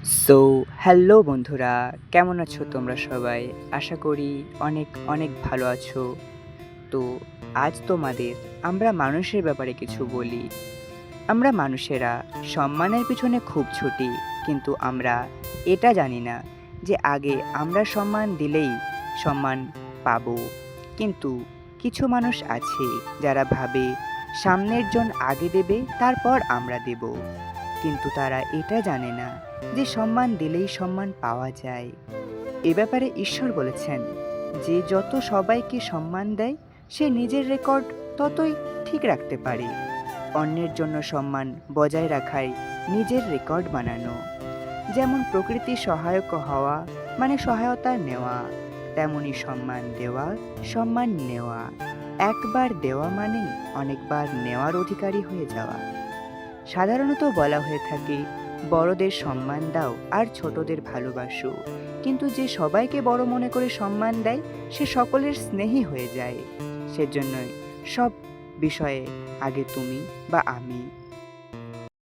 So hello বন্ধুরা, কেমন আছো তোমরা সবাই? আশা করি অনেক অনেক ভালো আছো। তো আজ তোমাদের আমরা মানুষের ব্যাপারে কিছু বলি। আমরা মানুষেরা সম্মানের পিছনে খুব ছুটি, কিন্তু আমরা এটা জানি না যে আগে আমরা সম্মান দিলেই সম্মান পাবো। কিন্তু কিছু মানুষ আছে যারা ভাবে সামনের জন আগে দেবে, তারপর আমরা দেব। কিন্তু তারা এটা জানে না যে সম্মান দিলেই সম্মান পাওয়া যায়। এ ব্যাপারে ঈশ্বর বলেছেন যে যত সবাইকে সম্মান দেয় সে নিজের রেকর্ড ততই ঠিক রাখতে পারে। অন্যের জন্য সম্মান বজায় রাখাই নিজের রেকর্ড বানানো। যেমন প্রকৃতির সহায়ক হওয়া মানে সহায়তা নেওয়া, তেমনি সম্মান দেওয়া সম্মান নেওয়া। একবার দেওয়া মানে অনেকবার নেওয়ার অধিকারী হয়ে যাওয়া। সাধারণত বলা হয়ে থাকে বড়দের সম্মান দাও আর ছোটদের ভালোবাসো, কিন্তু যে সবাইকে বড় মনে করে সম্মান দেয় সে সকলের স্নেহী হয়ে যায়। সেজন্যই সব বিষয়ে আগে তুমি বা আমি।